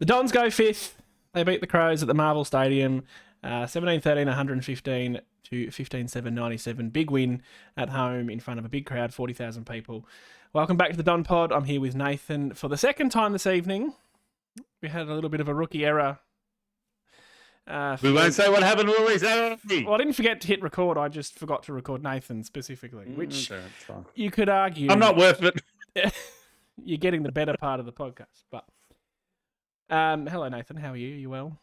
The Dons go fifth. They beat the Crows at the Marvel Stadium, 17-13, 115 to 15-7, 97. Big win at home in front of a big crowd, 40,000 people. Welcome back to the Don Pod. I'm here with Nathan for the second time this evening. We had a little bit of a rookie error. We won't say what happened when we say it. Well, I didn't forget to hit record. I just forgot to record Nathan specifically, which you could argue... I'm not worth it. You're getting the better part of the podcast. But hello, Nathan. How are you? You well?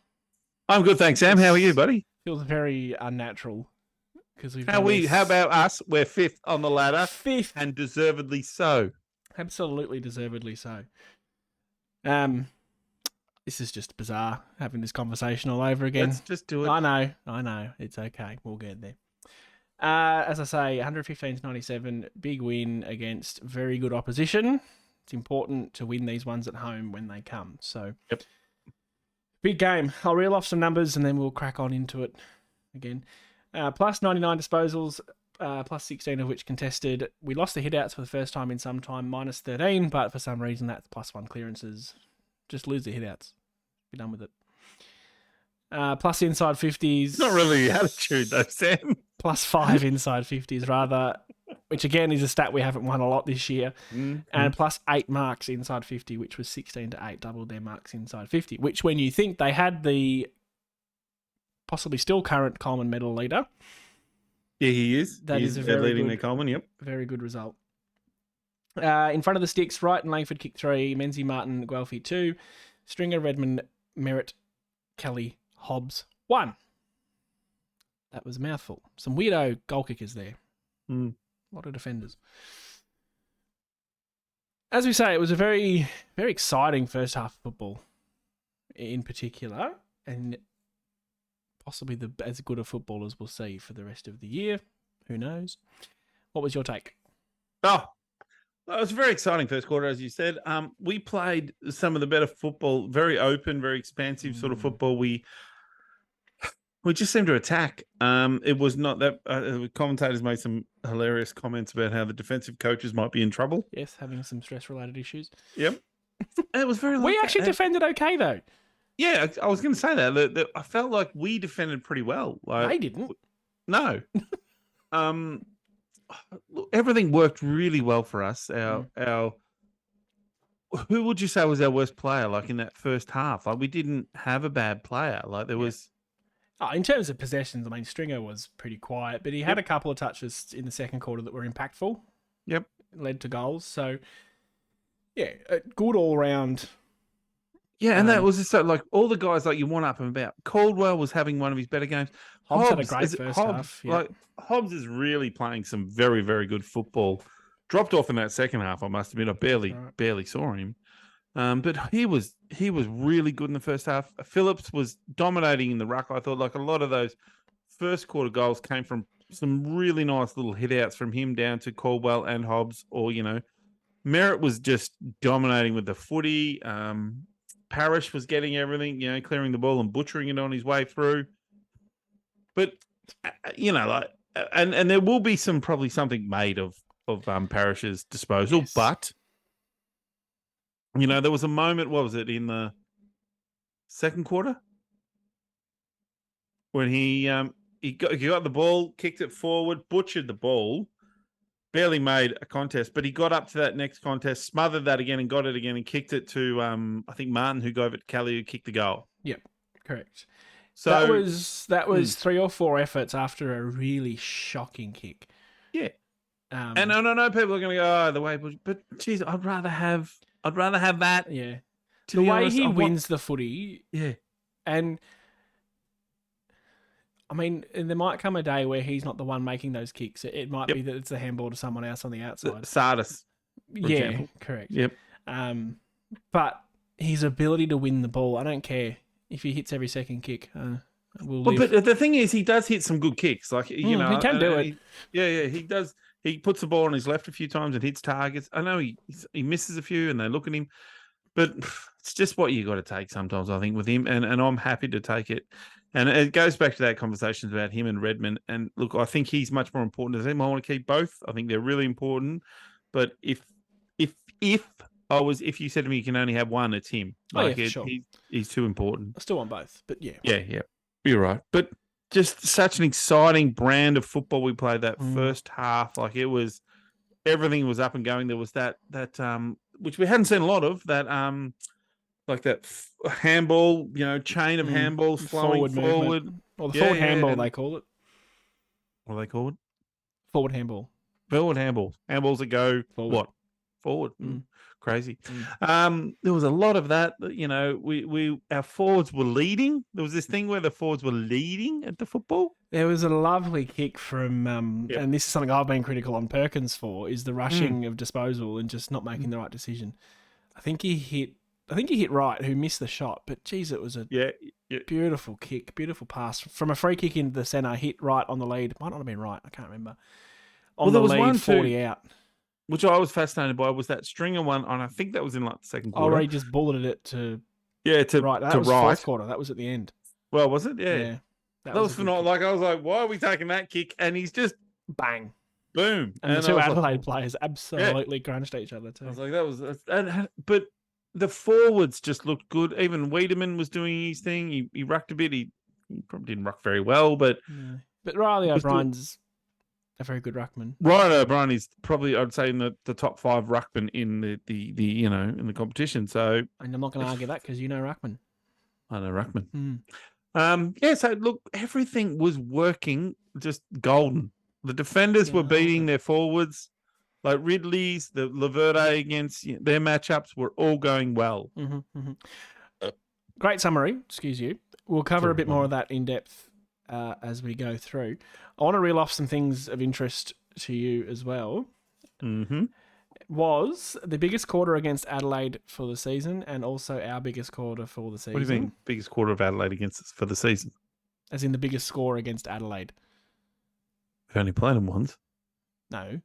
I'm good, thanks, Sam. How are you, buddy? Feels very unnatural because we've. How about us? We're fifth on the ladder. Fifth, and deservedly so. Absolutely deservedly so. This is just bizarre having this conversation all over again. Let's just do it. I know. It's okay. We'll get there. As I say, 115-97, big win against very good opposition. It's important to win these ones at home when they come. So, yep. Big game. I'll reel off some numbers and then we'll crack on into it again. Plus 99 disposals, plus 16 of which contested. We lost the hit-outs for the first time in some time, minus 13, but for some reason that's plus 1 clearances. Just lose the hit-outs. Be done with it. Plus inside 50s. Not really the attitude though, Sam. Plus 5 inside 50s rather, which again is a stat we haven't won a lot this year. Mm-hmm. And plus 8 marks inside 50, which was 16-8, doubled their marks inside 50, which when you think they had the possibly still current Coleman medal leader. Yeah, he is. He's a very leading good, the Coleman, yep. Very good result. In front of the sticks, Wright and Langford kick 3, Menzies, Martin, Guelphy 2, Stringer, Redmond, Merritt, Kelly, Hobbs 1. That was a mouthful. Some weirdo goal kickers there. A lot of defenders. As we say, it was a very, very exciting first half of football in particular, and possibly as good a football as we'll see for the rest of the year. Who knows? What was your take? Oh, it was a very exciting first quarter, as you said. We played some of the better football, very open, very expansive sort of football. We just seemed to attack. It was not that commentators made some hilarious comments about how the defensive coaches might be in trouble. Yes, having some stress-related issues. Yep. It was very. We actually defended okay, though. Yeah, I was going to say that. I felt like we defended pretty well. They didn't. No. Everything worked really well for us. Our who would you say was our worst player? Like in that first half, like we didn't have a bad player. Like there was. In terms of possessions, I mean, Stringer was pretty quiet, but he had a couple of touches in the second quarter that were impactful. Yep. Led to goals. So, yeah, a good all-round. Yeah, and that was just so, like, all the guys like you want up and about. Caldwell was having one of his better games. Hobbs had a great first half. Yeah. Like, Hobbs is really playing some very, very good football. Dropped off in that second half, I must admit. I barely saw him. But he was really good in the first half. Phillips was dominating in the ruck. I thought like a lot of those first quarter goals came from some really nice little hit outs from him down to Caldwell and Hobbs. Or, Merritt was just dominating with the footy. Parrish was getting everything, clearing the ball and butchering it on his way through. But, and there will be probably something made of Parrish's disposal, yes. But... there was a moment, what was it, in the second quarter? When he got the ball, kicked it forward, butchered the ball, barely made a contest, but he got up to that next contest, smothered that again and got it again and kicked it to, I think, Martin, who gave it to Kelly, who kicked the goal. Yep, correct. So that was 3 or 4 efforts after a really shocking kick. Yeah. And I know people are going to go, the way, but geez, I'd rather have that. Yeah. The way he wins the footy. Yeah. And I mean, there might come a day where he's not the one making those kicks. It might be that it's the handball to someone else on the outside. Sardis. Yeah, example. Correct. Yep. But his ability to win the ball, I don't care if he hits every second kick. But the thing is, he does hit some good kicks. Like, he can do it. He does. He puts the ball on his left a few times and hits targets. I know he misses a few and they look at him, but it's just what you got to take sometimes, I think, with him. And I'm happy to take it. And it goes back to that conversation about him and Redmond. And look, I think he's much more important to them. I want to keep both. I think they're really important. But if if you said to me you can only have one, it's him. Oh, Like yeah, for sure. he's too important. I still want both, but yeah. Yeah, you're right. But just such an exciting brand of football we played that first half. Like it was, everything was up and going. There was that which we hadn't seen a lot of, that like that handball, chain of handballs flowing forward. Or the forward handball, and they call it. What are they called? Forward handball. Forward handballs. Handballs that go Forward. what? Forward. Crazy. Mm. There was a lot of that. Our forwards were leading. There was this thing where the forwards were leading at the football. There was a lovely kick from, and this is something I've been critical on Perkins for, is the rushing of disposal and just not making the right decision. I think he hit Wright, who missed the shot, but geez, it was a beautiful kick, beautiful pass from a free kick into the centre, hit Wright on the lead. Might not have been right, I can't remember. There was lead, one 40 out. Which I was fascinated by, was that stringer one, and I think that was in like the second quarter. Oh, he just bulleted it to right. That was fourth quarter. That was at the end. Well, was it? Yeah. That was phenomenal. Like, I was like, why are we taking that kick? And he's just bang, boom, and the two Adelaide players absolutely crunched each other too. I was like, but the forwards just looked good. Even Wiedemann was doing his thing. He rucked a bit. He probably didn't ruck very well, but Riley O'Brien's a very good ruckman. Ryan O'Brien is probably, I'd say, in the top 5 ruckman in the in the competition. So, and I'm not going to argue that because you know ruckman. I know ruckman. So look, everything was working just golden. The defenders were beating their forwards, like Ridley's, the Laverde against their matchups were all going well. Great summary. Excuse you. We'll cover a bit more of that in depth as we go through. I want to reel off some things of interest to you as well. Was the biggest quarter against Adelaide for the season, and also our biggest quarter for the season. What do you mean, biggest quarter of Adelaide against us for the season? As in the biggest score against Adelaide. We've only played them once. No.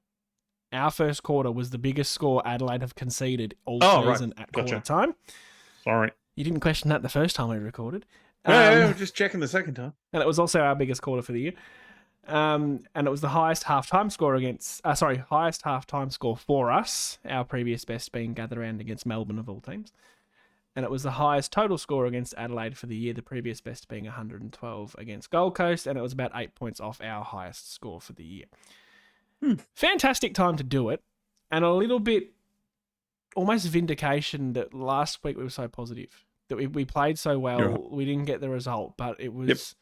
Our first quarter was the biggest score Adelaide have conceded all season at quarter time. Sorry. You didn't question that the first time we recorded. Yeah, just checking the second time. And it was also our biggest quarter for the year. And it was the highest halftime score for us, our previous best being Gather Round against Melbourne of all teams. And it was the highest total score against Adelaide for the year, the previous best being 112 against Gold Coast, and it was about 8 points off our highest score for the year. Fantastic time to do it, and a little bit almost vindication that last week we were so positive, that we played so well, we didn't get the result, but it was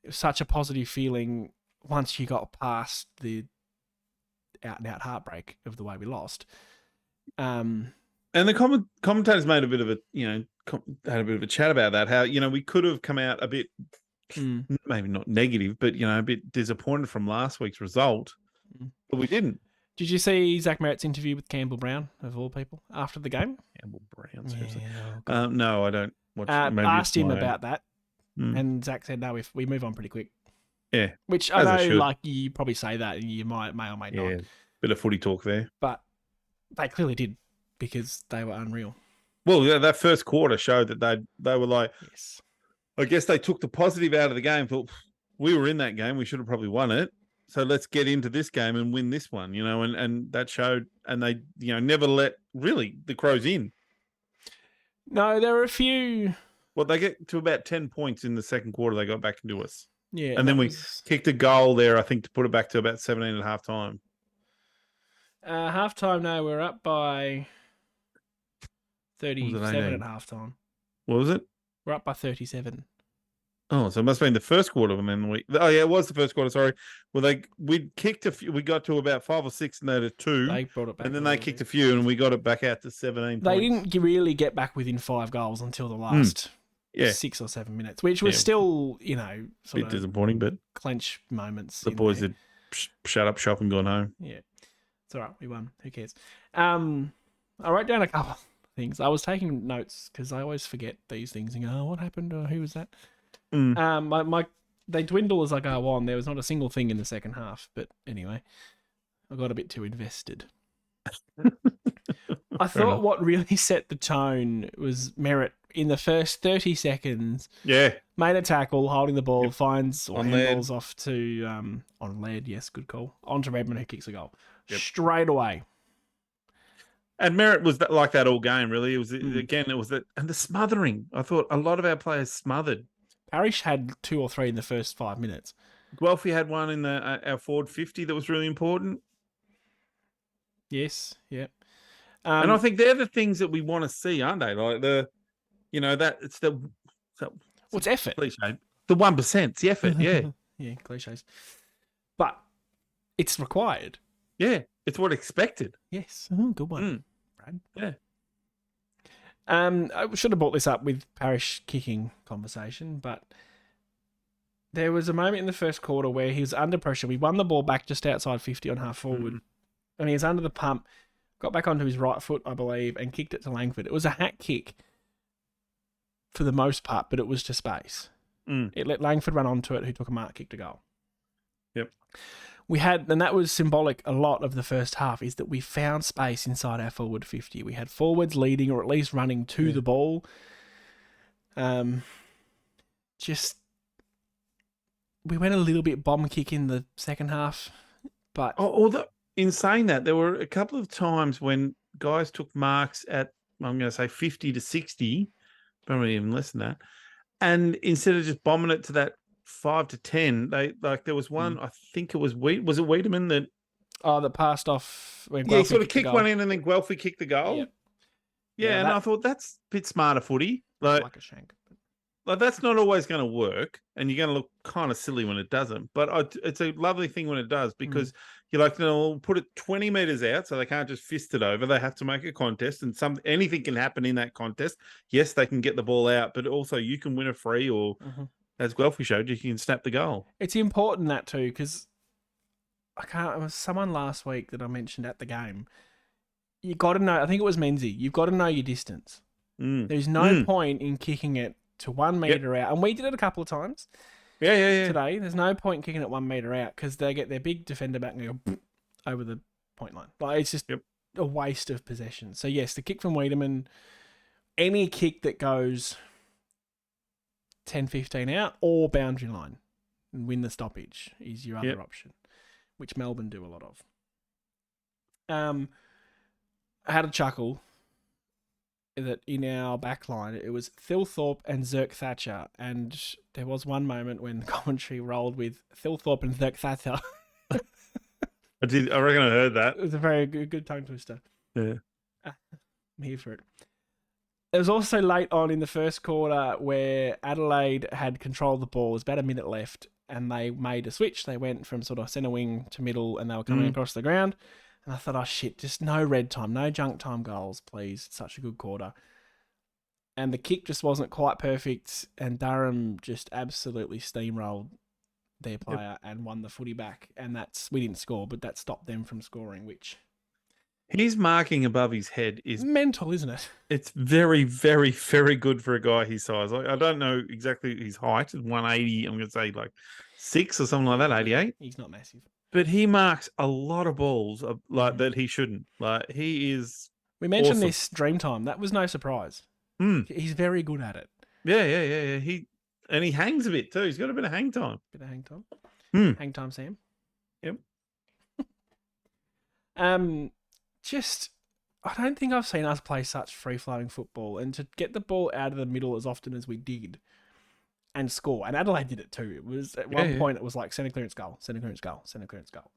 such a positive feeling once you got past the out-and-out heartbreak of the way we lost. And the commentators made a bit of a, had a bit of a chat about that. How, we could have come out a bit, maybe not negative, but, a bit disappointed from last week's result, but we didn't. Did you see Zach Merritt's interview with Campbell Brown, of all people, after the game? Campbell Brown, seriously. No, I don't watch. Asked him about that, and Zach said, no, we move on pretty quick. Yeah. Which I know, like, you probably say that, and you may or may not. Yeah, bit of footy talk there. But they clearly did, because they were unreal. Well, yeah, that first quarter showed that they were like, I guess they took the positive out of the game, thought, we were in that game, we should have probably won it. So let's get into this game and win this one, and that showed, and they, never let really the Crows in. No, there were a few. Well, they get to about 10 points in the second quarter. They got back into us. Yeah. And then we kicked a goal there, I think, to put it back to about 17 at half time. Half time, no, we're up by 37 at half time. What was it? We're up by 37. Oh, so it must have been the first quarter, and then it was the first quarter. Sorry. Well, we kicked a few. We got to about 5 or 6, and they had 2. They brought it back, and then they kicked a few, and we got it back out to 17. They didn't really get back within 5 goals until the last 6 or 7 minutes, which was still, a bit disappointing, but clench moments. The boys had shut up shop and gone home. Yeah, it's all right. We won. Who cares? I wrote down a couple of things. I was taking notes because I always forget these things and go, "Oh, what happened? Who was that?" They dwindle as I go on. There was not a single thing in the second half, but anyway, I got a bit too invested. I thought what really set the tone was Merritt in the first 30 seconds. Yeah, made a tackle, holding the ball, finds or handballs off to on lead. Yes, good call. On to Redmond, who kicks a goal straight away. And Merritt was like that all game, really. It was Mm. again, it was that, and the smothering. I thought a lot of our players smothered. Parish had 2 or 3 in the first 5 minutes. Guelphy had one in the our forward 50 that was really important. Yes, yeah. And I think they're the things that we want to see, aren't they? Like that it's what's effort? Cliche. The 1%, it's the effort, yeah. Yeah, cliches. But it's required. Yeah, it's what expected. Yes. Oh, good one, Brad. Yeah. I should have brought this up with Parish kicking conversation, but there was a moment in the first quarter where he was under pressure. We won the ball back just outside 50 on half forward, and he was under the pump, got back onto his right foot, I believe, and kicked it to Langford. It was a hack kick for the most part, but it was to space. It let Langford run onto it, who took a mark kick to goal. Yep. We had, and that was symbolic a lot of the first half, is that we found space inside our forward 50. We had forwards leading or at least running to the ball. Just, we went a little bit bomb kick in the second half, but... in saying that, there were a couple of times when guys took marks at, I'm going to say 50 to 60, probably even less than that, and instead of just bombing it to that 5 to 10, there was one, I think it was Wiedemann that... Oh, that passed off when Guelphy he sort of kicked one in and then Guelphy kicked the goal. Yep. Yeah, and I thought that's a bit smarter footy. Like a shank. Like that's not always going to work, and you're going to look kind of silly when it doesn't. But it's a lovely thing when it does because you're like, put it 20 meters out, so they can't just fist it over. They have to make a contest, and anything can happen in that contest. Yes, they can get the ball out, but also you can win a free, or as Guelphy showed, you can snap the goal. It's important that too, because it was someone last week that I mentioned at the game. You got to know. I think it was Menzies. You've got to know your distance. There's no point in kicking it to 1 meter out, and we did it a couple of times. Yeah. Today, there's no point in kicking it 1 meter out because they get their big defender back and go over the point line. Like it's just a waste of possession. So yes, the kick from Wiedemann, any kick that goes 10, 15 out or boundary line and win the stoppage is your other option, which Melbourne do a lot of. I had a chuckle that in our back line, it was Thilthorpe and Zirk Thatcher, and there was one moment when the commentary rolled with Thilthorpe and Zirk Thatcher. I reckon I heard that. It was a very good tongue twister. Yeah. I'm here for it. It was also late on in the first quarter where Adelaide had control of the ball. There was about a minute left, and they made a switch. They went from sort of centre wing to middle, and they were coming across the ground. And I thought, oh shit, just no red time, no junk time goals, please. It's such a good quarter. And the kick just wasn't quite perfect, and Durham just absolutely steamrolled their player and won the footy back. And we didn't score, but that stopped them from scoring, which... His marking above his head is... mental, isn't it? It's very, very, very good for a guy his size. I don't know exactly his height. 180, I'm going to say like 6 or something like that, 88. He's not massive. But he marks a lot of balls like that he shouldn't. Like he is. We mentioned awesome. this Dreamtime. That was no surprise. He's very good at it. Yeah. He hangs a bit too. He's got a bit of hang time. Bit of hang time. Hang time, Sam. Yep. I don't think I've seen us play such free-flowing football, and to get the ball out of the middle as often as we did and score. And Adelaide did it too. It was at one point, it was like centre clearance goal, centre clearance goal, centre clearance goal.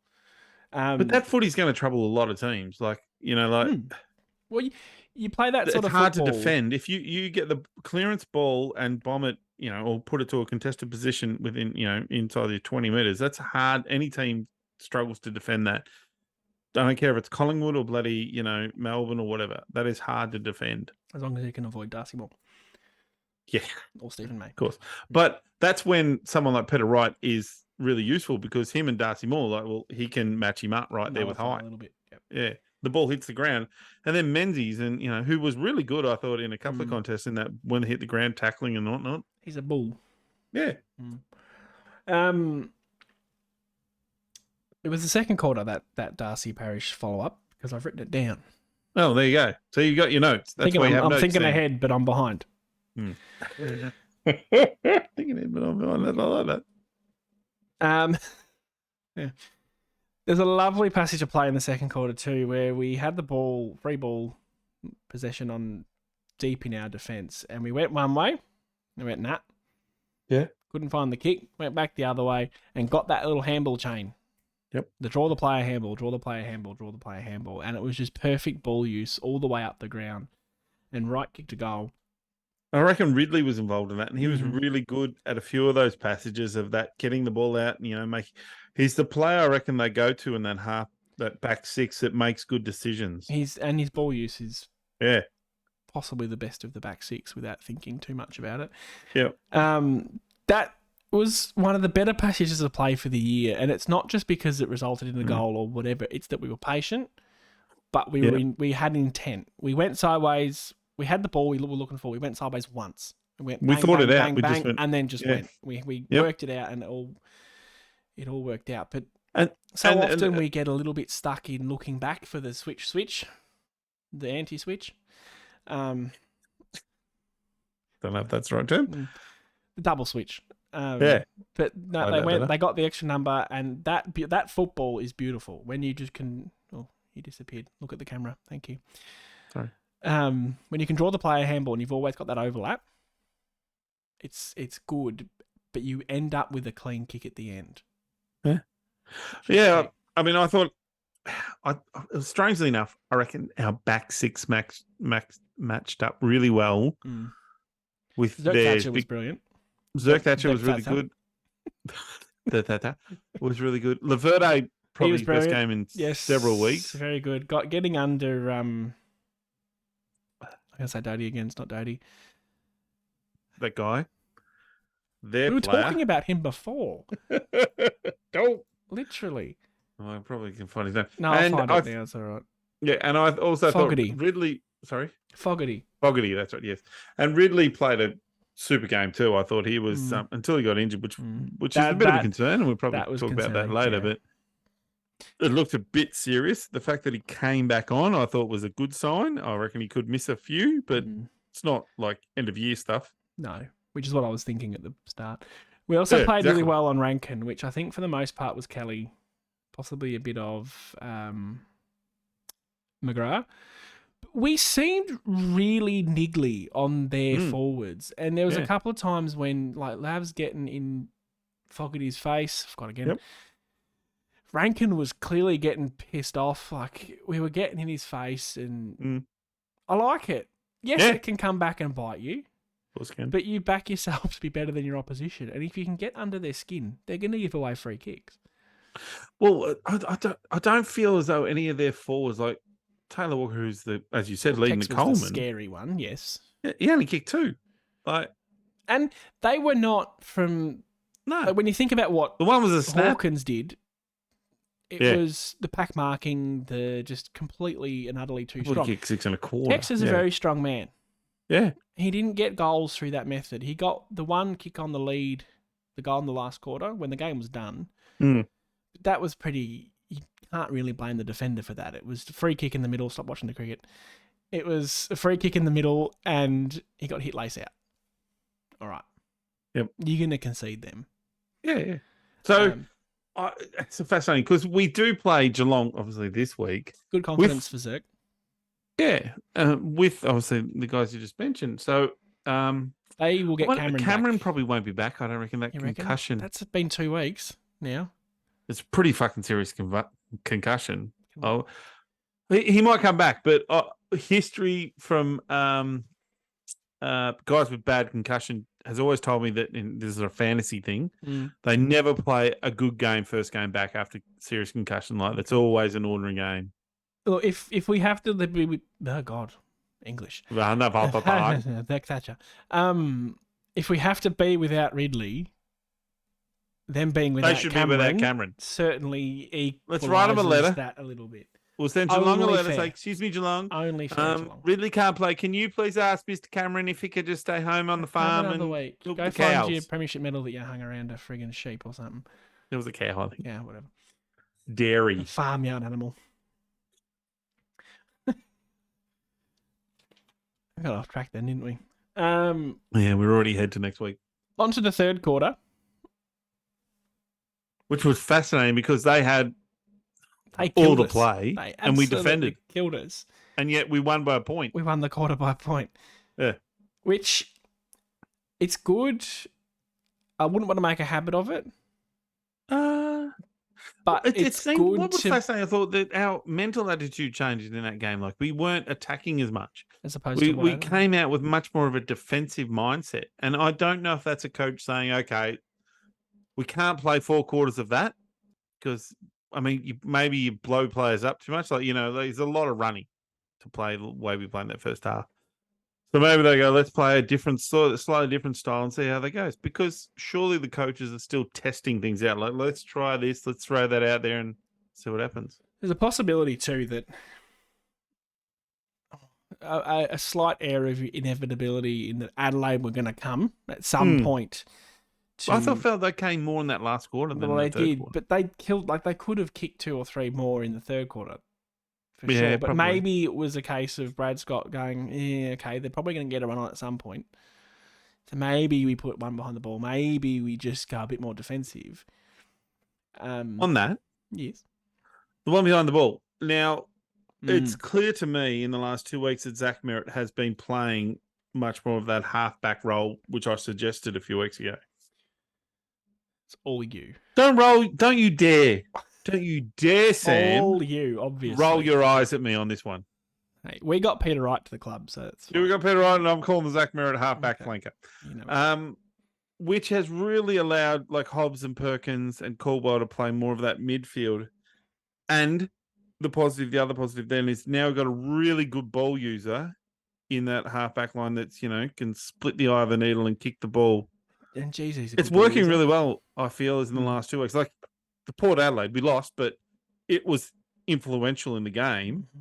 But that footy's going to trouble a lot of teams. Like, Well, you play that sort of football. It's hard to defend. If you get the clearance ball and bomb it, or put it to a contested position within, inside your 20 metres, that's hard. Any team struggles to defend that. I don't care if it's Collingwood or bloody, Melbourne or whatever. That is hard to defend. As long as you can avoid Darcy Moore. Yeah. Or Stephen May. Of course. But that's when someone like Peter Wright is really useful because him and Darcy Moore, he can match him up right there with height. A little bit. Yep. Yeah. The ball hits the ground. And then Menzies, and who was really good, I thought, in a couple of contests in that when they hit the ground tackling and whatnot. He's a bull. Yeah. It was the second quarter that Darcy Parish follow-up because I've written it down. Oh, there you go. So you got your notes. That's why you have notes. I'm thinking ahead, but I'm behind. Thinking ahead, but I'm behind. I like that. Yeah. There's a lovely passage of play in the second quarter too, where we had the free ball possession on deep in our defence, and we went one way, and we went nah. Yeah. Couldn't find the kick, went back the other way, and got that little handball chain. Yep. The draw the player handball, draw the player handball, draw the player handball, and it was just perfect ball use all the way up the ground, and right kick to goal. I reckon Ridley was involved in that, and he was really good at a few of those passages of that, getting the ball out and, he's the player I reckon they go to in that back six that makes good decisions. His ball use is possibly the best of the back six without thinking too much about it. Yeah. That was one of the better passages of play for the year, and it's not just because it resulted in a goal or whatever, it's that we were patient, but we had intent. We went sideways. We had the ball we were looking for. We went sideways once. We thought it out. Bang, We just bang, went, and then just went. We worked it out, and it all worked out. But often we get a little bit stuck in looking back for the switch, the anti-switch. Don't know if that's the right term. The double switch. But no, they got the extra number, and that football is beautiful. When you just can. Oh, he disappeared. Look at the camera. Thank you. Sorry. When you can draw the player handball and you've always got that overlap, it's good, but you end up with a clean kick at the end. Yeah. I mean, I thought, strangely enough, I reckon our back six matched up really well with Thatcher was brilliant. Thatcher was really good. Was really good. Laverde probably his best game in several weeks. Very good. Getting under. I'm gonna say Doty again. It's not Doty. That guy. We were talking about him before. Don't. Literally. Oh, I probably can find his name. No, I'll find it now. It's all right. Yeah, and I also Fogarty. thought Ridley. Sorry, Fogarty. That's right. Yes, and Ridley played a super game too. I thought he was until he got injured, which is a bit of a concern, and we'll probably talk about that later. But it looked a bit serious. The fact that he came back on, I thought was a good sign. I reckon he could miss a few, but it's not like end of year stuff. No, which is what I was thinking at the start. We also played really well on Rankin, which I think for the most part was Kelly, possibly a bit of McGrath. We seemed really niggly on their forwards, and there was a couple of times when like Lav's getting in Fogarty's face. Forgot again. Yep. Rankin was clearly getting pissed off. Like we were getting in his face, and I like it. Yes, it can come back and bite you. But you back yourself to be better than your opposition. And if you can get under their skin, they're going to give away free kicks. Well, I don't feel as though any of their forwards, like Taylor Walker, who's as you said, leading the Coleman. The scary one, yes. He only kicked 2. And they were not from... No. Like, when you think about what the one was a snap. Hawkins did, it was the pack marking, the just completely and utterly too strong. He kicked 6 1/4. Tex is a very strong man. Yeah. He didn't get goals through that method. He got the one kick on the lead, the goal in the last quarter, when the game was done. That was pretty... You can't really blame the defender for that. It was a free kick in the middle. Stop watching the cricket. It was a free kick in the middle, and he got hit lace out. All right. Yep. You're going to concede them. Yeah. So it's fascinating because we do play Geelong, obviously, this week. Good confidence for Zerk. Yeah, with obviously the guys you just mentioned. So they will get Cameron. Cameron probably won't be back. I don't reckon that concussion. That's been 2 weeks now. It's pretty fucking serious concussion. Oh, he might come back, but history from guys with bad concussion has always told me that this is a fantasy thing. They never play a good game first game back after serious concussion like that. It's always an ordinary game. Well, if we have to be, oh God, English. Thatcher. If we have to be without Ridley, them being without they should be without Cameron. Certainly, let's write him a letter. That a little bit. We'll send Geelong a letter. Say, excuse me, Geelong. Only fair, Geelong. Ridley can't play. Can you please ask Mr. Cameron if he could just stay home on the farm and week. milk Go the find cows? Your premiership medal that you hung around a friggin' sheep or something. It was a cow, I think. Yeah, whatever. Dairy. A farmyard animal. We got off track then, didn't we? Yeah, we're already head to next week. On to the third quarter. Which was fascinating because they had They all killed the us. play, They and we absolutely defended. killed us. And yet we won by a point. We won the quarter by a point. Yeah. Which, it's good. I wouldn't want to make a habit of it. But it seemed, good what was to... fascinating, I thought that our mental attitude changed in that game. Like, we weren't attacking as much. As opposed to we came out with much more of a defensive mindset. And I don't know if that's a coach saying, okay, we can't play 4 quarters of that because, I mean, maybe you blow players up too much. Like, there's a lot of running to play the way we played in that first half. So maybe they go, let's play a slightly different style and see how that goes. Because surely the coaches are still testing things out. Like, let's try this, let's throw that out there and see what happens. There's a possibility too that a slight air of inevitability in that Adelaide were going to come at some point. I felt they came more in that last quarter than well, the they third did, quarter. but they killed. Like, they could have kicked 2 or 3 more in the third quarter, for Yeah, sure. But probably. maybe it was a case of Brad Scott going, "Yeah, okay, they're probably going to get a run on at some point. So maybe we put one behind the ball. Maybe we just go a bit more defensive." On that, yes, the one behind the ball. Now, it's clear to me in the last 2 weeks that Zach Merritt has been playing much more of that halfback role, which I suggested a few weeks ago. it's all you. Don't you dare. Don't you dare, Sam. All you, obviously. Roll your eyes at me on this one. Hey, we got Peter Wright to the club, so it's fine. We got Peter Wright, and I'm calling the Zach Merritt halfback flanker. Which has really allowed like Hobbs and Perkins and Caldwell to play more of that midfield. And the other positive then is now we've got a really good ball user in that halfback line that's, can split the eye of the needle and kick the ball. And Jesus, it's working really well, I feel, as in the last 2 weeks. Like the Port Adelaide, we lost, but it was influential in the game. Mm-hmm.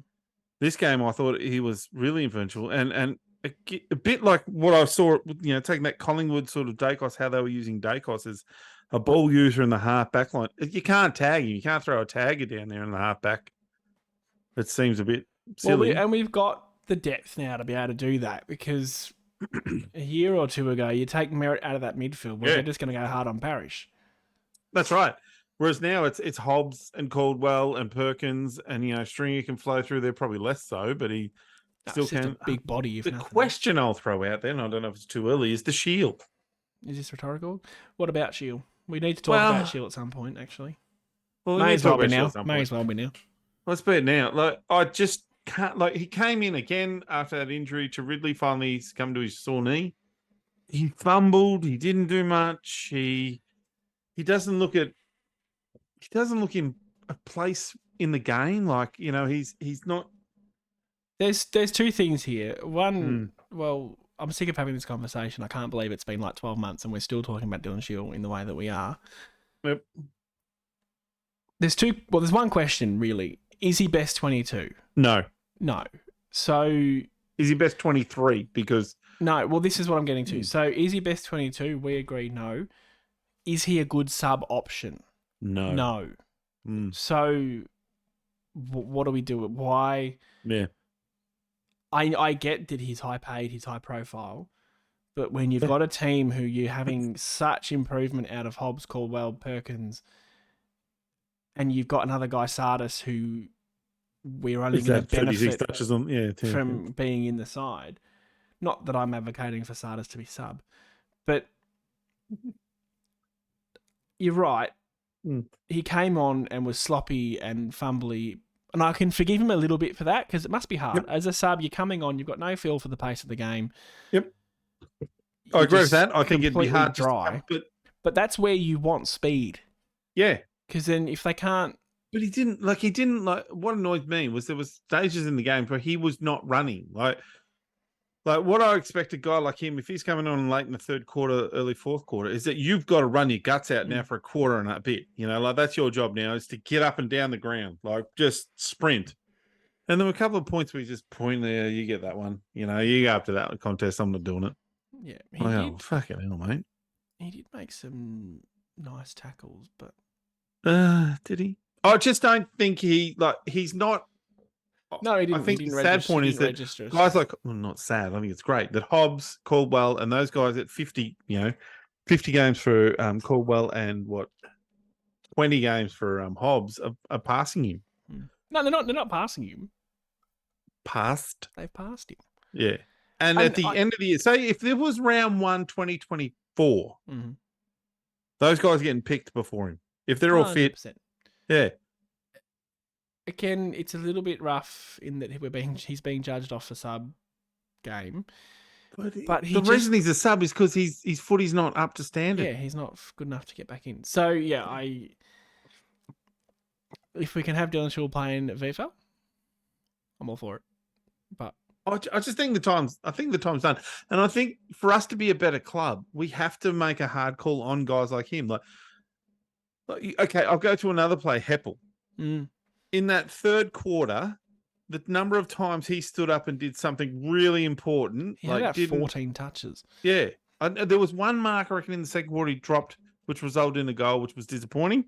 This game, I thought he was really influential. And a bit like what I saw, taking that Collingwood sort of Dacos, how they were using Dacos as a ball user in the half-back line. You can't tag him. You can't throw a tagger down there in the half-back. It seems a bit silly. Well, we've got the depth now to be able to do that, because a year or 2 ago, you take Merritt out of that midfield, they're just going to go hard on Parrish. That's right. Whereas now it's Hobbs and Caldwell and Perkins, and Stringer can flow through there, probably less so, but he still can. A big body. The question I'll throw out there, and I don't know if it's too early, is the Shiel. Is this rhetorical? What about Shiel? We need to talk about Shiel at some point, actually. Well, May as well be now. Let's be it now. Like, I just can't. Like, he came in again after that injury to Ridley. Finally, he's come to his sore knee. He fumbled. He didn't do much. He doesn't look in a place in the game. Like, he's not. There's 2 things here. One, well, I'm sick of having this conversation. I can't believe it's been like 12 months and we're still talking about Dylan Shiel in the way that we are. Yep. There's one question, really. Is he best 22? No. So... Is he best 23? Because... No, well, this is what I'm getting to. So, is he best 22? We agree no. Is he a good sub option? No. So, what do we do? Why? Yeah. I get that he's high paid, he's high profile, but when you've got a team who you're having such improvement out of Hobbs, Caldwell, Perkins, and you've got another guy, Sardis, who we're only going to benefit from being in the side. Not that I'm advocating for Sardis to be sub, but you're right. He came on and was sloppy and fumbly, and I can forgive him a little bit for that, because it must be hard. Yep. As a sub, you're coming on, you've got no feel for the pace of the game. Yep. I agree with that. I think it'd be hard dry. But that's where you want speed. Yeah. Because then if they can't... But he didn't what annoyed me was there was stages in the game where he was not running. Like what I expect a guy like him, if he's coming on late in the third quarter, early fourth quarter, is that you've got to run your guts out now for a quarter and a bit. That's your job now, is to get up and down the ground, like just sprint. And there were a couple of points where you just point there, you get that one. You go up to that contest, I'm not doing it. Yeah. Fucking hell, mate. He did make some nice tackles, but... Did he? I just don't think he's not... No, he didn't. I think the sad point is that guys like, not sad, I think it's great that Hobbs, Caldwell, and those guys at 50 games for Caldwell and 20 games for Hobbs are passing him. No, they're not. They're not passing him. Passed. They've passed him. Yeah. And at the end of the year, say if there was round 1, 2024, those guys are getting picked before him. If they're all fit. 100%. Yeah. Again, it's a little bit rough in that he's being judged off a sub game. But the reason he's a sub is because his footy's not up to standard. Yeah, he's not good enough to get back in. So yeah, if we can have Dylan Shiel playing at VFL, I'm all for it. But I just think the time's done. And I think for us to be a better club, we have to make a hard call on guys like him. Like okay, I'll go to another play, Heppel. In that third quarter, the number of times he stood up and did something really important. He had about 14 touches. Yeah. There was one mark, I reckon, in the second quarter he dropped, which resulted in a goal, which was disappointing.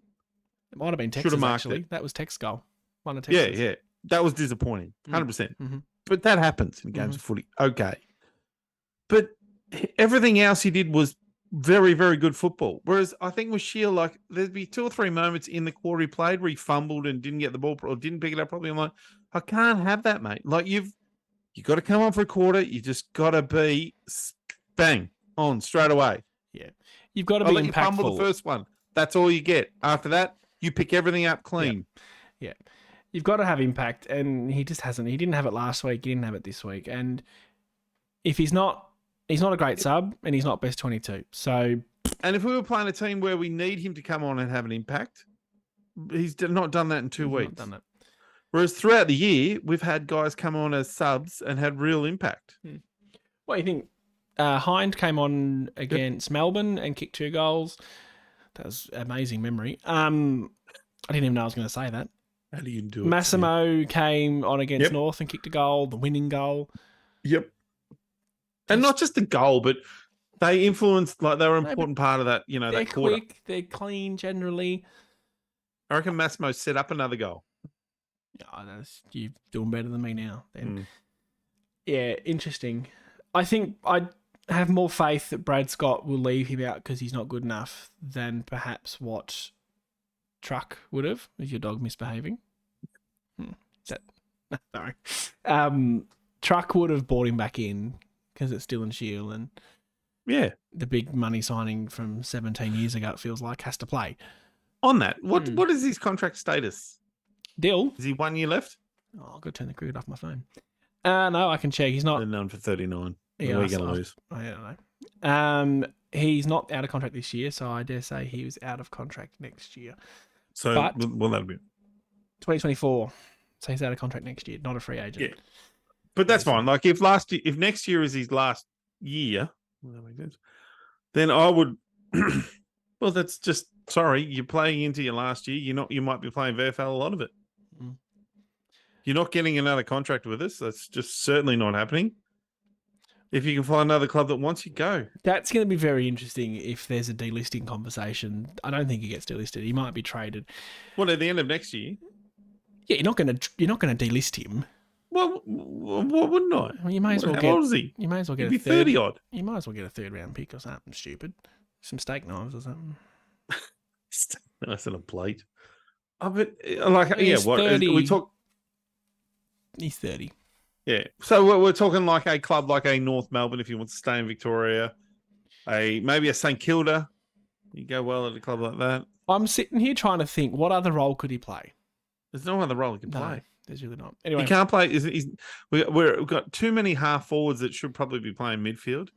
It might have been Texas, actually. That was Tech's goal. One of Texas. Yeah. That was disappointing, 100%. But that happens in games of footy. Okay. But everything else he did was very, very good football. Whereas I think with Shiel, like, there'd be 2 or 3 moments in the quarter he played where he fumbled and didn't get the ball or didn't pick it up properly. I'm like, I can't have that, mate. Like, you've got to come on for a quarter. You just got to be bang on straight away. Yeah. You've got to be impactful. You fumble the first one. That's all you get. After that, you pick everything up clean. Yeah. You've got to have impact, and he just hasn't. He didn't have it last week. He didn't have it this week. And if he's not a great sub, and he's not best 22. So, and if we were playing a team where we need him to come on and have an impact, he's not done that in 2 weeks. Not done that. Whereas throughout the year, we've had guys come on as subs and had real impact. What do you think? Hind came on against Melbourne and kicked 2 goals. That was amazing memory. I didn't even know I was going to say that. How do you do it? Massimo came on against North and kicked a goal, the winning goal. Yep. And not just the goal, but they influenced, like, they were an important part of that, they're that quarter. Quick, they're clean generally. I reckon Massimo set up another goal. You're doing better than me now. Then. Yeah, interesting. I think I have more faith that Brad Scott will leave him out because he's not good enough than perhaps what Truck would have. Is your dog misbehaving? Sorry. Truck would have brought him back in because it's Dylan Shiel and the big money signing from 17 years ago, it feels like, has to play. On that, what is his contract status? Dill? Is he 1 year left? Oh, I've got to turn the cricket off my phone. No, I can check. He's not. They're known for 39. Yeah, we're going to lose. I don't know. He's not out of contract this year, so I dare say he was out of contract next year. So, that'll be 2024. So he's out of contract next year, not a free agent. Yeah. But that's fine. Like, if next year is his last year, then I would. Well, that's just sorry. You're playing into your last year. You might be playing VFL a lot of it. You're not getting another contract with us. That's just certainly not happening. If you can find another club that wants you, go. That's going to be very interesting if there's a delisting conversation. I don't think he gets delisted. He might be traded. Well, at the end of next year. Yeah, you're not going to delist him. Well, what wouldn't I? Well, you may as well How old is he? You may as well get a 30 odd. You might as well get a 3rd round pick or something stupid. Some steak knives or something. Nice on a plate. Oh, but He's 30. We talk. He's 30. Yeah. So we're talking like a club like a North Melbourne if you want to stay in Victoria. Maybe a St Kilda. You go well at a club like that. I'm sitting here trying to think, what other role could he play? There's no other role he can play. No, there's really not. Anyway, he can't play. We've got too many half forwards that should probably be playing midfield.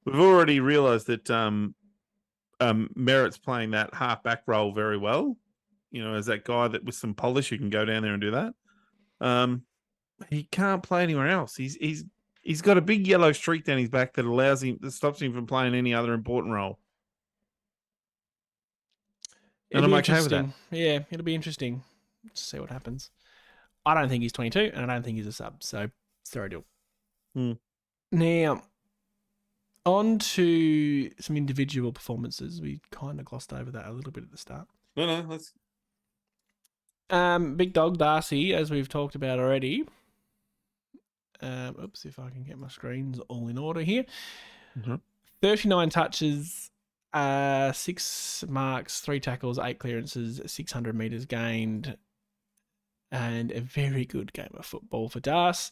We've already realised that Merritt's playing that half back role very well. As that guy that with some polish who can go down there and do that. He can't play anywhere else. He's got a big yellow streak down his back that stops him from playing any other important role. And I'm okay with that. Yeah, it'll be interesting to see what happens. I don't think he's 22, and I don't think he's a sub. So, sorry, deal. Now, on to some individual performances. We kind of glossed over that a little bit at the start. No, let's. Big Dog Darcy, as we've talked about already. Oops, if I can get my screens all in order here. 39 touches, 6 marks, 3 tackles, 8 clearances, 600 metres gained. and a very good game of football for Das.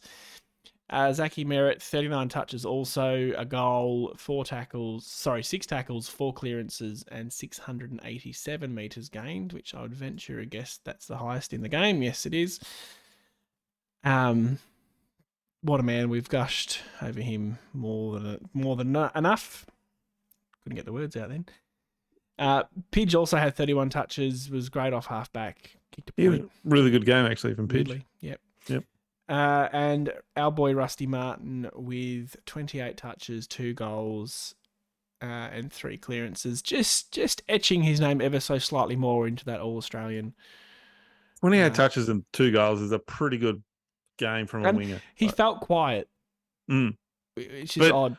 Zachy Merritt, 39 touches also, a goal, 6 tackles, 4 clearances, and 687 metres gained, which I would venture a guess that's the highest in the game. Yes, it is. What a man. We've gushed over him more than enough. Couldn't get the words out then. Pidge also had 31 touches, was great off halfback. Kicked a point. Really good game, actually, from Pidge. Weirdly. Yep. Yep. And our boy Rusty Martin with 28 touches, 2 goals, and 3 clearances. Just etching his name ever so slightly more into that All-Australian. 28 touches and 2 goals is a pretty good game from a winger. He felt quiet. Which is odd.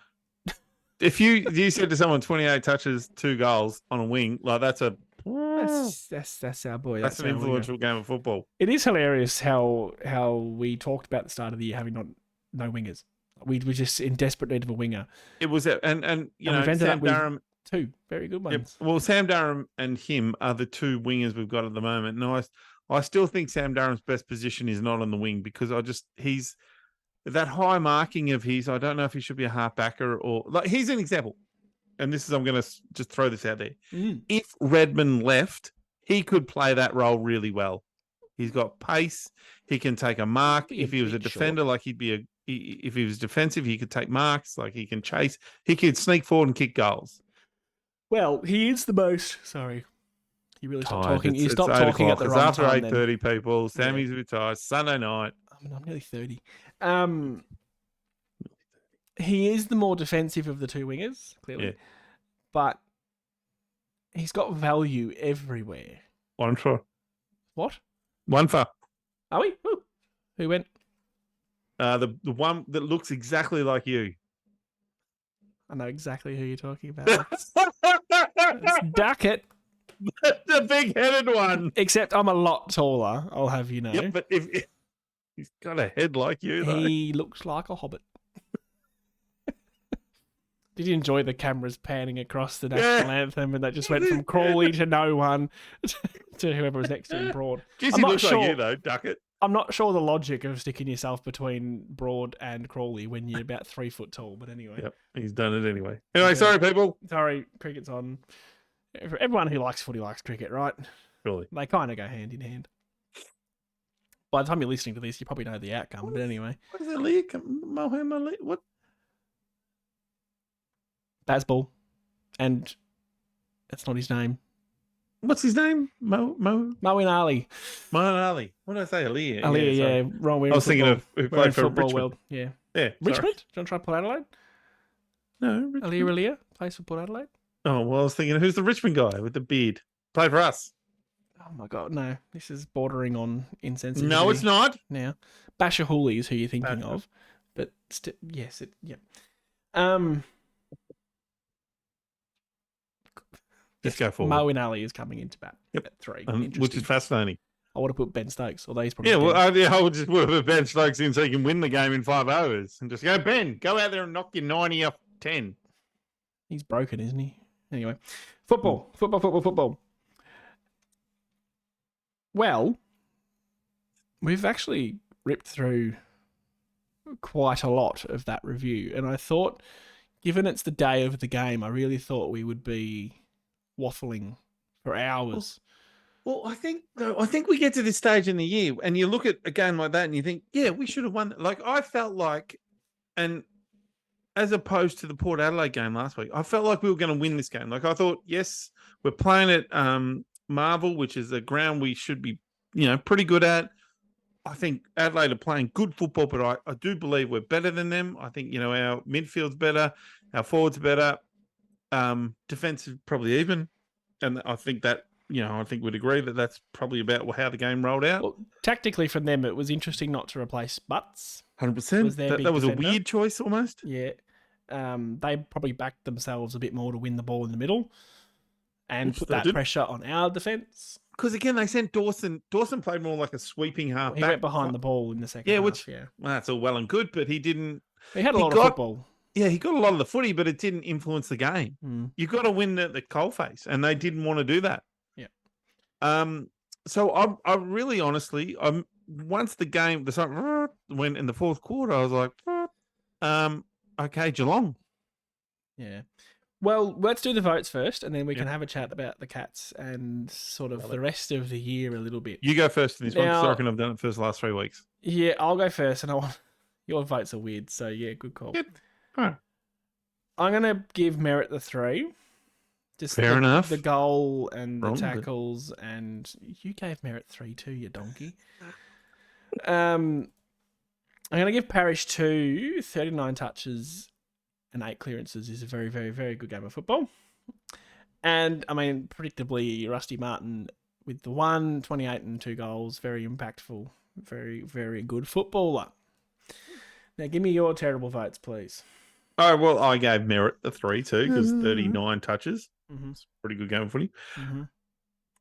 If you said to someone 28 touches, 2 goals on a wing, like that's our boy. That's an influential game of football. It is hilarious how we talked about at the start of the year having no wingers. We were just in desperate need of a winger. It was and you know, Sam Durham, 2 very good ones. Well, Sam Durham and him are the 2 wingers we've got at the moment. And I still think Sam Durham's best position is not on the wing because he's that high marking of his. I don't know if he should be a halfbacker or like he's an example. And I'm going to just throw this out there. If Redmond left, he could play that role really well. He's got pace. He can take a mark. If he was a defender, like if he was defensive, he could take marks. Like he can chase. He could sneak forward and kick goals. Well, he is the most. Sorry. You really stopped talking. You stopped talking at the wrong time. It's after 8:30, people. Sammy's retired. Sunday night. I'm nearly 30. He is the more defensive of the 2 wingers, clearly. Yeah. But he's got value everywhere. 1 for. What? 1 for. Are we? Ooh. Who went? The one that looks exactly like you. I know exactly who you're talking about. It's Duckett. The big-headed one. Except I'm a lot taller, I'll have you know. Yeah, but if he's got a head like you, though. He looks like a hobbit. Did you enjoy the cameras panning across the national anthem and that just went from Crawley to no one to whoever was next to him, Broad? Jeez, he looks like you, though, Duckett. I'm not sure the logic of sticking yourself between Broad and Crawley when you're about 3 foot tall, but anyway. Yep, he's done it anyway. Anyway, sorry, people. Sorry, cricket's on. Everyone who likes footy likes cricket, right? Really? They kind of go hand in hand. By the time you're listening to this, you probably know the outcome, but anyway. What is it, Lee? Mohammed Ali? What? Bazball. And that's not his name. What's his name? Moeen Ali. Moeen Ali. What did I say? Ali. Ali, yeah. Wrong. I was thinking of who played for football Richmond. world. Yeah. Yeah. Richmond? Do you want to try Port Adelaide? No. Ali plays for Port Adelaide. Oh, well, I was thinking, who's the Richmond guy with the beard? Played for us. Oh, my God. No. This is bordering on insensitivity. No, it's not. Now. Basher Hooley is who you're thinking of. But, yes. Let's go forward. Moeen Ali is coming into bat at 3. Which is fascinating. I would have put Ben Stokes, although he's probably I would just put Ben Stokes in so he can win the game in 5 overs and just go, Ben, go out there and knock your 90 off 10. He's broken, isn't he? Anyway, football. Well, we've actually ripped through quite a lot of that review, and I thought, given it's the day of the game, I really thought we would be waffling for hours. Well, I think we get to this stage in the year and you look at a game like that and you think, yeah, we should have won. Like I felt like, and as opposed to the Port Adelaide game last week, I felt like we were going to win this game. Like I thought, yes, we're playing at Marvel, which is a ground we should be, pretty good at. I think Adelaide are playing good football, but I do believe we're better than them. I think, our midfield's better, our forwards are better. Defense is probably even. And I think that, I think we'd agree that that's probably about how the game rolled out. Well, tactically from them, it was interesting not to replace Butts. 100%. That was a weird choice almost. Yeah. They probably backed themselves a bit more to win the ball in the middle and put that pressure on our defence. Because again, they sent Dawson. Dawson played more like a sweeping half. He went behind the ball in the second half. Well, that's all well and good, but he didn't. He had a lot of football. Yeah, he got a lot of the footy, but it didn't influence the game. You've got to win the coalface, and they didn't want to do that. Yeah. So I really, honestly, once the game went in the fourth quarter, I was like, okay, Geelong. Yeah. Well, let's do the votes first, and then we can have a chat about the Cats and sort of the rest of the year a little bit. You go first in this one, because I Now- reckon I've done it for the last 3 weeks. Yeah, I'll go first, and I want your votes are weird, so yeah, good call. Good. All right. I'm gonna give Merritt the 3. Just Fair enough. The goal and Wrong, the but- tackles, and you gave Merritt 3 too, you donkey. I'm gonna give Parrish 2. 39 touches and 8 clearances is a very, very, very good game of football. And I mean, predictably, Rusty Martin with the 1, 28 and 2 goals, very impactful, very, very good footballer. Now, give me your terrible votes, please. Oh, well, I gave Merritt the 3 too, because 39 touches. Mm-hmm. It's a pretty good game of footy. Mm-hmm.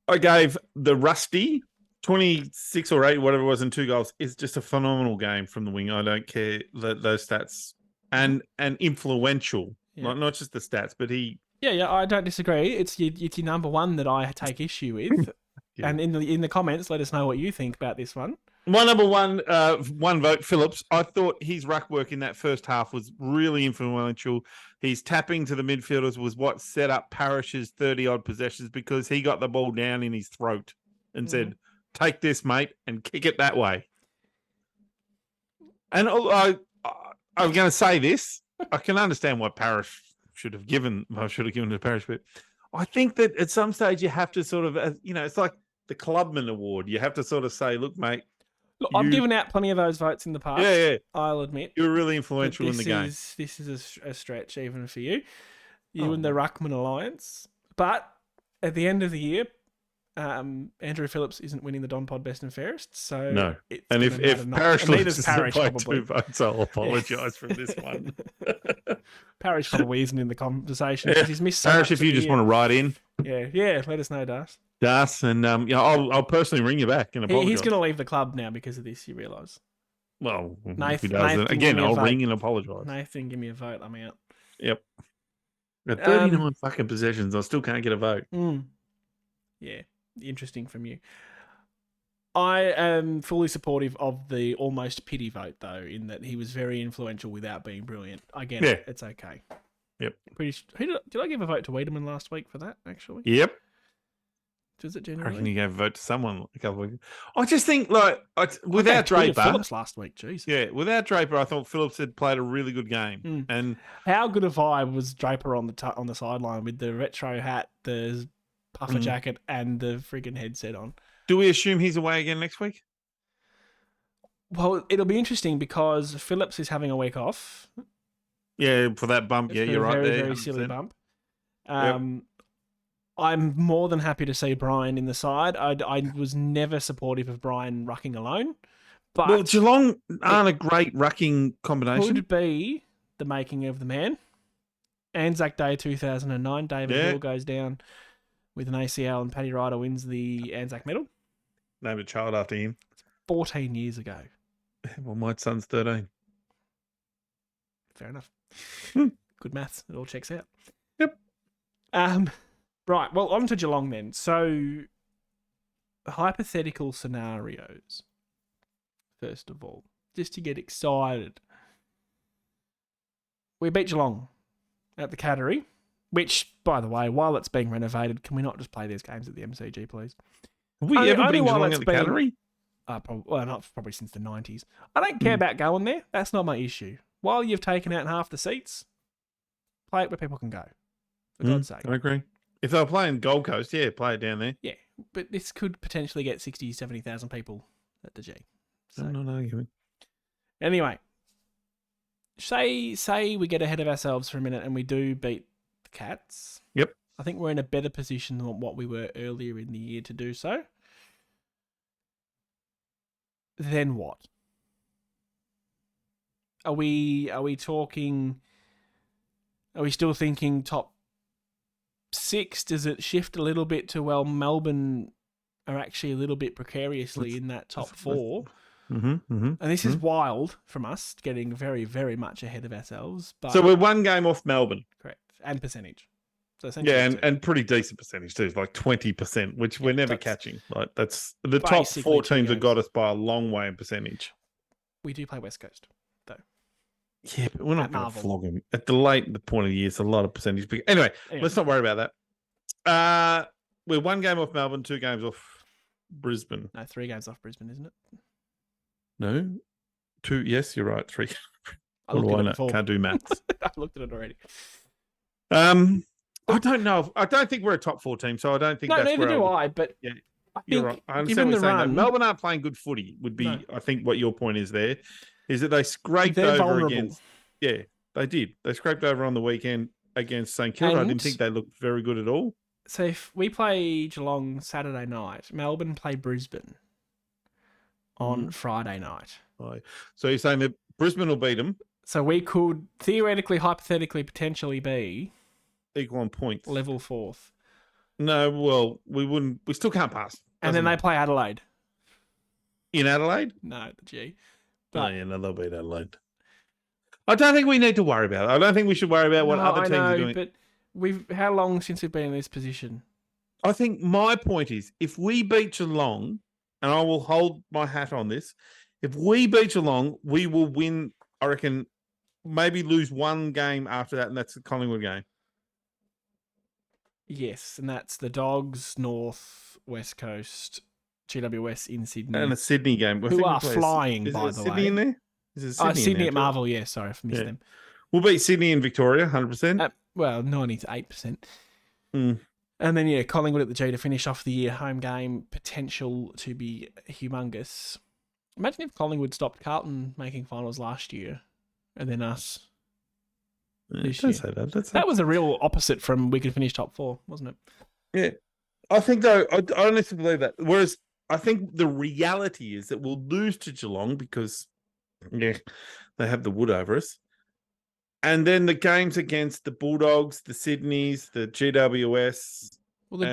I gave the Rusty 26 or 8, whatever it was, and 2 goals. It's just a phenomenal game from the wing. I don't care those stats. And influential, not just the stats, but he. Yeah, I don't disagree. It's your number one that I take issue with. Yeah. And in the comments, let us know what you think about this one. My number one vote, Phillips. I thought his ruck work in that first half was really influential. His tapping to the midfielders was what set up Parrish's 30-odd possessions, because he got the ball down in his throat and said, "Take this, mate, and kick it that way." And I'm going to say this. I can understand why Parrish should have given to Parrish, but I think that at some stage you have to sort of, it's like the Clubman Award. You have to sort of say, "Look, mate." Look, I've given out plenty of those votes in the past. Yeah. I'll admit. You were really influential in the game. This is a stretch even for you. You and the Ruckman Alliance. But at the end of the year, Andrew Phillips isn't winning the Don Pod Best and Fairest. So no. And if Parrish loses by 2 votes, I'll apologise for this one. Parrish probably isn't in the conversation because he's missed so Parrish, much if you just want to write in. Yeah, let us know, Das, and I'll personally ring you back and apologise. He's going to leave the club now because of this, you realise. Well, Nathan, if he doesn't, again, I'll ring and apologise. Nathan, give me a vote. I'm out. Yep. Got 39 fucking possessions. I still can't get a vote. Yeah, interesting from you. I am fully supportive of the almost pity vote, though, in that he was very influential without being brilliant. I get it. It's okay. Yep. Did I give a vote to Wiedemann last week for that, actually? Yep. Does it I generally? reckon you gave a vote to someone a couple of weeks. I just think, without Draper. Phillips last week, jeez. Yeah, without Draper, I thought Phillips had played a really good game. And how good a vibe was Draper on the sideline with the retro hat, the puffer jacket, and the friggin' headset on? Do we assume he's away again next week? Well, it'll be interesting because Phillips is having a week off. Yeah, for that bump. Yeah, you're right there. Very, very silly bump. I'm more than happy to see Brian in the side. I was never supportive of Brian rucking alone. But Geelong aren't a great rucking combination. Could be the making of the man. Anzac Day 2009, David Hill goes down with an ACL and Paddy Ryder wins the Anzac medal. Named a child after him. 14 years ago. Well, my son's 13. Fair enough. Good maths. It all checks out. Yep. Right. Well, on to Geelong then. So, hypothetical scenarios. First of all, just to get excited. We beat Geelong at the Cattery, which, by the way, while it's being renovated, can we not just play these games at the MCG, please? Have we ever been Geelong at the Cattery? Probably since the 90s. I don't care about going there. That's not my issue. While you've taken out half the seats, play it where people can go. For God's sake. I agree. If they were playing Gold Coast, play it down there. Yeah, but this could potentially get 60,000, 70,000 people at the G. So, I'm not arguing. Anyway, say we get ahead of ourselves for a minute and we do beat the Cats. Yep. I think we're in a better position than what we were earlier in the year to do so. Then what? Are we talking? Are we still thinking top 6? Does it shift a little bit to Melbourne are actually a little bit precariously in that top 4? And this is wild from us, getting very, very much ahead of ourselves. But so we're one game off Melbourne. Correct. And percentage. So essentially, and pretty decent percentage too, like 20%, which we're never catching. Like that's the top 4 teams have got us by a long way in percentage. We do play West Coast, though. Yeah, but we're not going to flog them at the point of the year. It's a lot of percentage. Anyway, let's not worry about that. We're 1 game off Melbourne, 2 games off Brisbane. No, 3 games off Brisbane, isn't it? No, 2. Yes, you're right. 3. I looked at it before. Can't do maths. I looked at it already. I don't know. I don't think we're a top 4 team, so I don't think. No, neither do I. But yeah, you're right. I understand what you're saying. That Melbourne aren't playing good footy. Would be, I think, what your point is there, is that they scraped over against. Yeah, they did. They scraped over on the weekend against St Kilda. I didn't think they looked very good at all. So if we play Geelong Saturday night, Melbourne play Brisbane on Friday night. So you're saying that Brisbane will beat them? So we could theoretically, hypothetically, potentially be equal on points, level 4th. No, well, we wouldn't. We still can't pass. And then they play Adelaide. In Adelaide? No, the G. But, they'll beat Adelaide. I don't think we need to worry about it. I don't think we should worry about what other teams are doing. But how long since we've been in this position? I think my point is, if we beat Geelong, and I will hold my hat on this, if we beat Geelong, we will win, I reckon, maybe lose 1 game after that, and that's the Collingwood game. Yes, and that's the Dogs, North, West Coast, GWS in Sydney. And a Sydney game. Who are flying, by the way. Sydney in there? Is it Sydney Sydney at Marvel, yeah. Sorry, I've missed them. We'll beat Sydney and Victoria, 100%. Well, 98%. And then, Collingwood at the G to finish off the year. Home game, potential to be humongous. Imagine if Collingwood stopped Carlton making finals last year, and then us this year. Say that. That was a real opposite from we could finish top 4, wasn't it? Yeah. I think, though, I honestly believe that. Whereas I think the reality is that we'll lose to Geelong because, they have the wood over us. And then the games against the Bulldogs, the Sydneys, the GWS. Well, the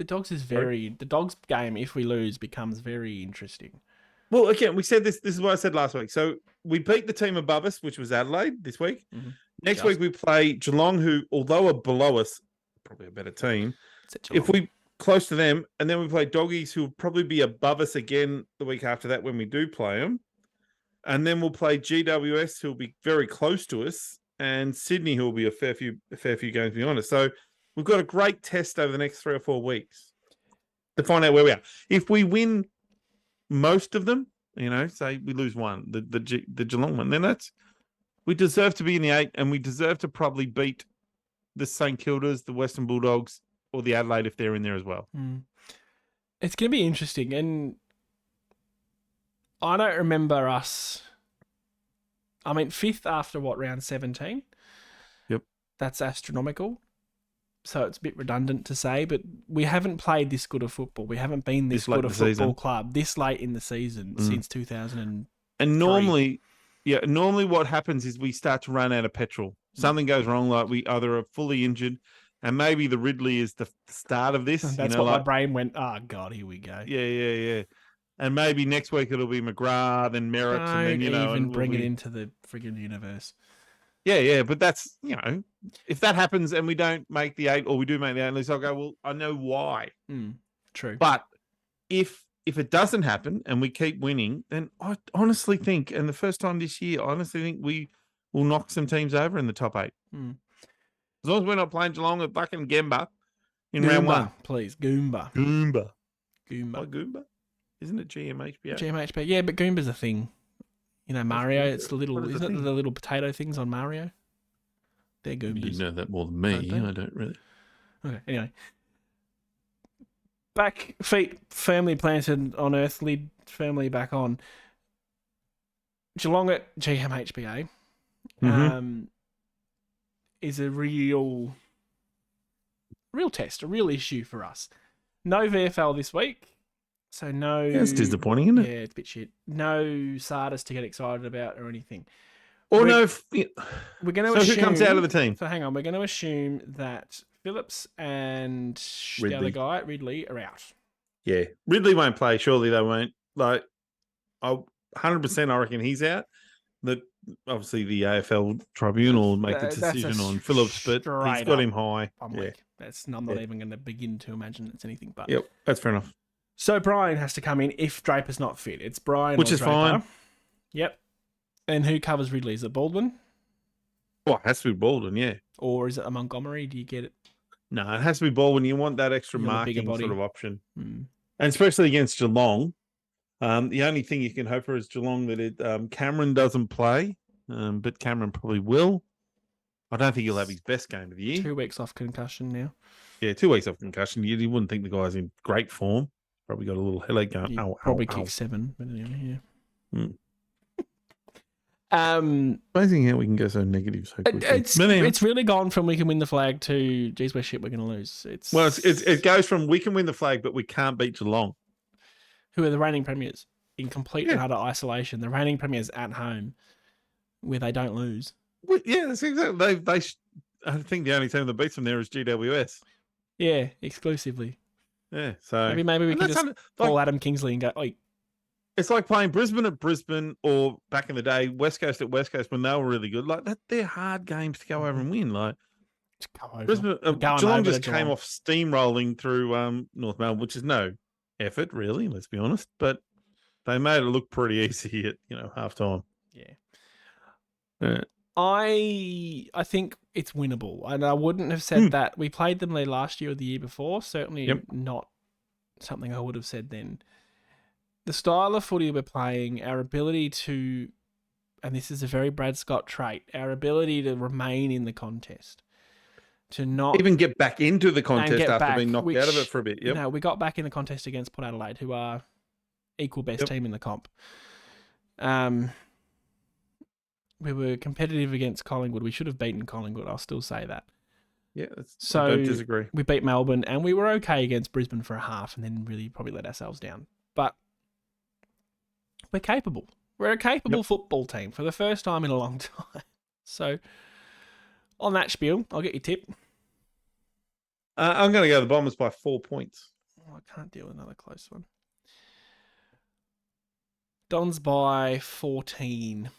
Dogs is very... The Dogs game, if we lose, becomes very interesting. Well, again, we said this. This is what I said last week. So we beat the team above us, which was Adelaide this week. Mm-hmm. Next week we play Geelong, who, although are below us, probably a better team. If we close to them, and then we play Doggies, who will probably be above us again the week after that when we do play them. And then we'll play GWS, who will be very close to us, and Sydney, who will be a fair few games, to be honest. So we've got a great test over the next 3 or 4 weeks to find out where we are. If we win most of them, say we lose one, the Geelong one, then we deserve to be in the 8, and we deserve to probably beat the St Kildas, the Western Bulldogs, or the Adelaide if they're in there as well. It's going to be interesting, and I don't remember us. 5th after round 17? Yep. That's astronomical. So it's a bit redundant to say, but we haven't played this good of football. We haven't been this good a football club this late in the season since 2000. And normally what happens is we start to run out of petrol. Something goes wrong, like we either are fully injured, and maybe the Ridley is the start of this. That's what my brain went, oh, God, here we go. Yeah. And maybe next week it'll be McGrath, then Merritt, and then, even bring it into the friggin' universe. Yeah, but that's, if that happens and we don't make the 8, or we do make the 8, at least I'll go, well, I know why. True. But if it doesn't happen and we keep winning, then I honestly think, and the first time this year, I honestly think we will knock some teams over in the top 8. As long as we're not playing Geelong at fucking Gemba in round 1. Please, Goomba. Like Goomba? Isn't it GMHBA? GMHBA, yeah, but Goomba's a thing. Mario, it's the little, isn't it the little potato things on Mario? They're Goombas. You know that more than me. I don't really. Okay, anyway. Back, feet firmly planted on earth, lid firmly back on. Geelong at GMHBA is a real test, a real issue for us. No VFL this week. So no... It's disappointing, isn't it? Yeah, it's a bit shit. No Sardis to get excited about or anything. We're going to assume... who comes out of the team? So hang on. We're going to assume that Phillips and the other guy, Ridley, are out. Yeah. Ridley won't play. Surely they won't. 100% I reckon he's out. The obviously the AFL tribunal will make the That's a decision on Phillips, but he's straight got up him high. bum Yeah. week. I'm not even going to begin to imagine it's anything but. Yep, that's fair enough. So Brian has to come in if Draper's not fit. It's Brian Which or is Draper. fine. Yep. And who covers Ridley? Is it Baldwin? Well, it has to be Baldwin, yeah. Or is it a Montgomery? Do you get it? No, it has to be Baldwin. You want that extra You want a bigger marking body. sort of option. Hmm. And especially against Geelong. The only thing you can hope for is Geelong that Cameron doesn't play, but Cameron probably will. I don't think he'll have his best game of the year. 2 weeks off concussion now. Yeah, 2 weeks off concussion. You wouldn't think the guy's in great form. Probably got a little headache going. He Ow, probably ow, kicked ow. 7, but anyway, yeah. Mm. Um, Amazing how we can go so negative so quickly. it's really gone from we can win the flag to geez, we're shit, we're going to lose. It goes from we can win the flag, but we can't beat Geelong. Who are the reigning premiers in complete and Yeah. utter isolation. The reigning premiers at home, where they don't lose. Yeah, that's exactly. I think the only team that beats them there is GWS. Yeah, exclusively. Yeah, so Maybe we can just call Adam Kingsley and go, "Oi." It's like playing Brisbane at Brisbane, or back in the day, West Coast at West Coast when they were really good. Like that, they're hard games to go over and win. Like Just go over. Brisbane, Going Geelong over just to came Geelong. off steamrolling through North Melbourne, which is no effort really. Let's be honest, but they made it look pretty easy at half time. Yeah. I think it's winnable, and I wouldn't have said that. We played them there last year or the year before. Certainly not something I would have said then. The style of footy we're playing, our ability to, and this is a very Brad Scott trait, our ability to remain in the contest, to not even get back into the contest after being knocked out of it for a bit. Yep. We got back in the contest against Port Adelaide, who are equal best team in the comp. We were competitive against Collingwood. We should have beaten Collingwood. I'll still say that. Yeah, so I don't disagree. We beat Melbourne, and we were okay against Brisbane for a half, and then really probably let ourselves down. But we're capable. We're a capable football team for the first time in a long time. So, on that spiel, I'll get your tip. I'm going to go the Bombers by 4 points. Oh, I can't deal with another close one. Dons by 14.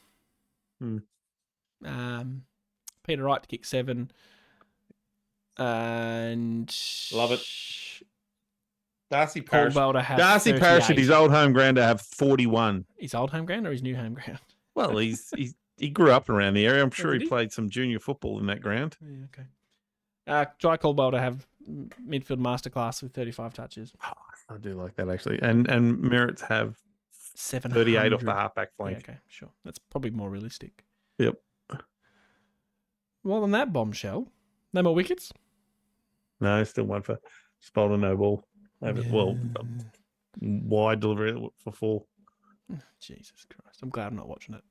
Peter Wright to kick 7. And love it. Darcy Parish. Darcy Parish at his old home ground to have 41. His old home ground or his new home ground? Well, he grew up around the area. I'm sure he played some junior football in that ground. Yeah, okay. Jai Caldwell to have midfield masterclass with 35 touches. Oh, I do like that actually. And Merritt to have 38 off the halfback flank. Yeah, okay, sure. That's probably more realistic. Yep. Well, on that bombshell, no more wickets? No, still one for Spalder, no ball. Well, wide delivery for 4. Jesus Christ. I'm glad I'm not watching it.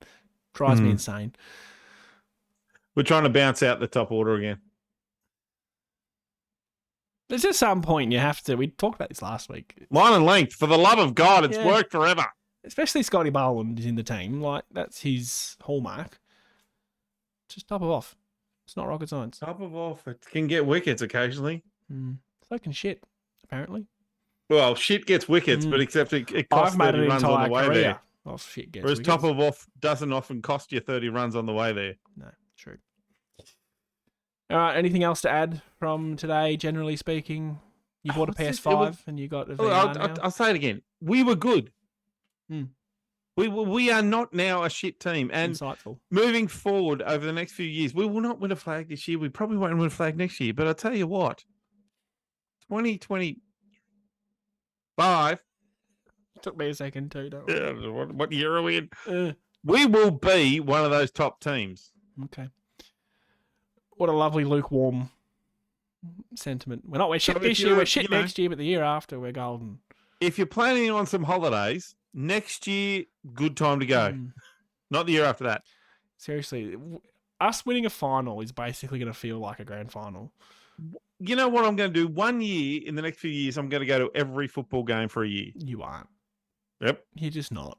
Drives me insane. We're trying to bounce out the top order again. There's just some point you have to. We talked about this last week. Line and length. For the love of God, it's worked forever. Especially Scotty Boland is in the team. Like, that's his hallmark. Just top it off. It's not rocket science. Top of off. It can get wickets occasionally. So can shit, apparently. Well, shit gets wickets, but except it costs 30 runs on the way there. Shit gets Whereas wickets. top of off doesn't often cost you 30 runs on the way there. No, true. All right, anything else to add from today, generally speaking? You bought a PS5 and you got a VR now? I'll say it again. We were good. Hmm. We are not now a shit team. And insightful. Moving forward over the next few years, we will not win a flag this year. We probably won't win a flag next year. But I'll tell you what, 2025. Took me a second too, don't we? Yeah, what year are we in? We will be one of those top teams. Okay. What a lovely lukewarm sentiment. We're shit this year, we're shit next year, but the year after we're golden. If you're planning on some holidays, next year, good time to go. Not the year after that. Seriously, us winning a final is basically going to feel like a grand final. You know what I'm going to do? 1 year in the next few years, I'm going to go to every football game for a year. You aren't. Yep. You're just not.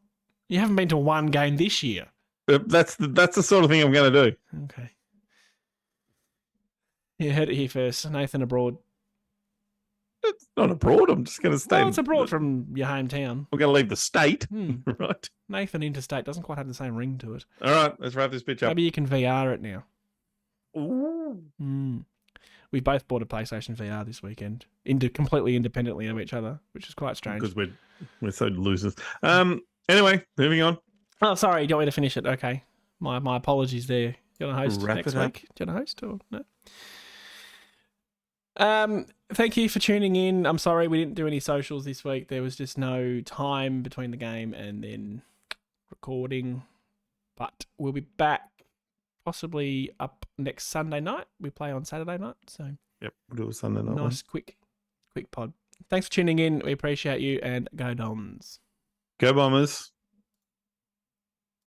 You haven't been to one game this year. That's the sort of thing I'm going to do. Okay. You heard it here first. Nathan abroad. Not abroad. I'm just going to stay. Well, it's abroad from your hometown. I'm going to leave the state. Right. Nathan Interstate doesn't quite have the same ring to it. All right. Let's wrap this bitch up. Maybe you can VR it now. Ooh. We both bought a PlayStation VR this weekend, completely independently of each other, which is quite strange. Because we're so losers. Anyway, moving on. Oh, sorry. Do you want me to finish it? Okay. My apologies there. You want to host Wrap next it up. week? Do you want to host or no? Thank you for tuning in. I'm sorry we didn't do any socials this week. There was just no time between the game and then recording. But we'll be back possibly up next Sunday night. We play on Saturday night. So Yep, we'll do a Sunday night. nice, quick pod. Thanks for tuning in. We appreciate you, and go Dons. Go Bombers.